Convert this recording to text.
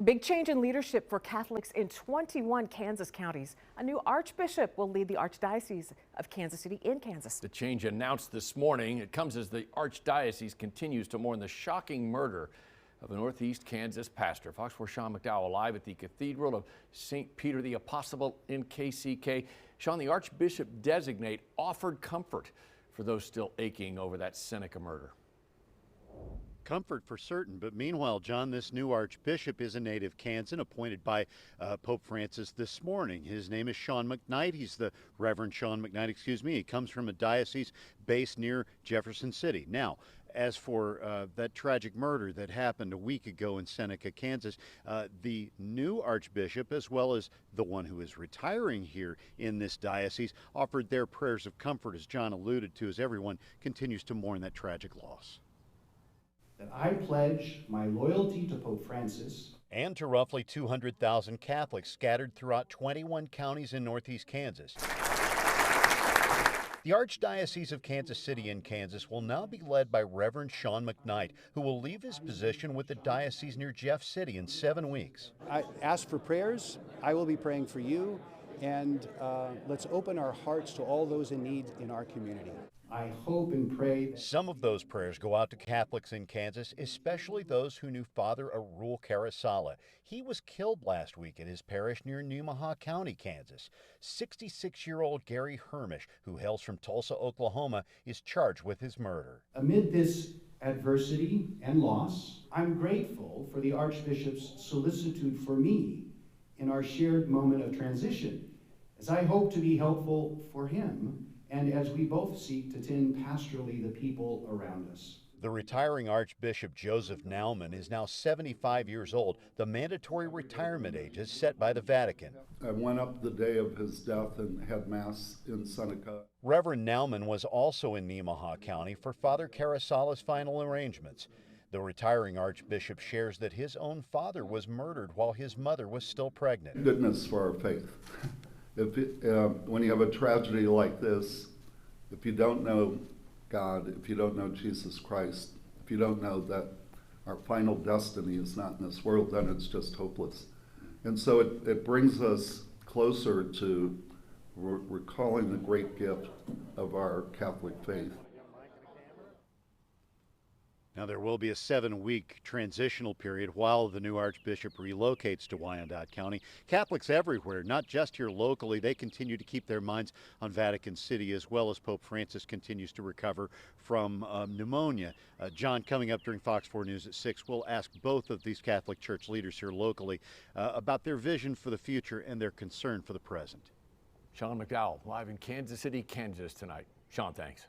Big change in leadership for Catholics in 21 Kansas counties. A new archbishop will lead the Archdiocese of Kansas City in Kansas. The change announced this morning, it comes as the Archdiocese continues to mourn the shocking murder of a Northeast Kansas pastor. Fox 4 Sean McDowell live at the Cathedral of St. Peter the Apostle in KCK. Sean, the Archbishop designate offered comfort for those still aching over that Seneca murder. Comfort for certain, but meanwhile, John, this new archbishop is a native Kansan appointed by Pope Francis this morning. His name is Sean McKnight. He's the Reverend Sean McKnight, excuse me. He comes from a diocese based near Jefferson City. Now, as for that tragic murder that happened a week ago in Seneca, Kansas, the new archbishop, as well as the one who is retiring here in this diocese, offered their prayers of comfort, as John alluded to, as everyone continues to mourn that tragic loss. That I pledge my loyalty to Pope Francis And to roughly 200,000 Catholics scattered throughout 21 counties in northeast Kansas. The Archdiocese of Kansas City in Kansas will now be led by Reverend Sean McKnight, who will leave his position with the diocese near Jeff City in 7 weeks. I ask for prayers. I will be praying for you. And let's open our hearts to all those in need in our community. I hope and pray. Some of those prayers go out to Catholics in Kansas, especially those who knew Father Arul Carasala. He was killed last week at his parish near Nemaha County, Kansas. 66-year-old Gary Hermish, who hails from Tulsa, Oklahoma, is charged with his murder. Amid this adversity and loss, I'm grateful for the Archbishop's solicitude for me in our shared moment of transition, as I hope to be helpful for him and as we both seek to tend pastorally the people around us. The retiring Archbishop Joseph Naumann is now 75 years old. The mandatory retirement age is set by the Vatican. I went up the day of his death and had Mass in Seneca. Reverend Naumann was also in Nemaha County for Father Carasala's final arrangements. The retiring Archbishop shares that his own father was murdered while his mother was still pregnant. Goodness for our faith. When you have a tragedy like this, if you don't know God, if you don't know Jesus Christ, if you don't know that our final destiny is not in this world, then it's just hopeless. And so it brings us closer to recalling the great gift of our Catholic faith. Now, there will be a 7-week transitional period while the new Archbishop relocates to Wyandotte County. Catholics everywhere, not just here locally, they continue to keep their minds on Vatican City, as well as Pope Francis continues to recover from pneumonia. John, coming up during Fox 4 News at 6, we'll ask both of these Catholic Church leaders here locally about their vision for the future and their concern for the present. Sean McDowell live in Kansas City, Kansas tonight. Sean, thanks.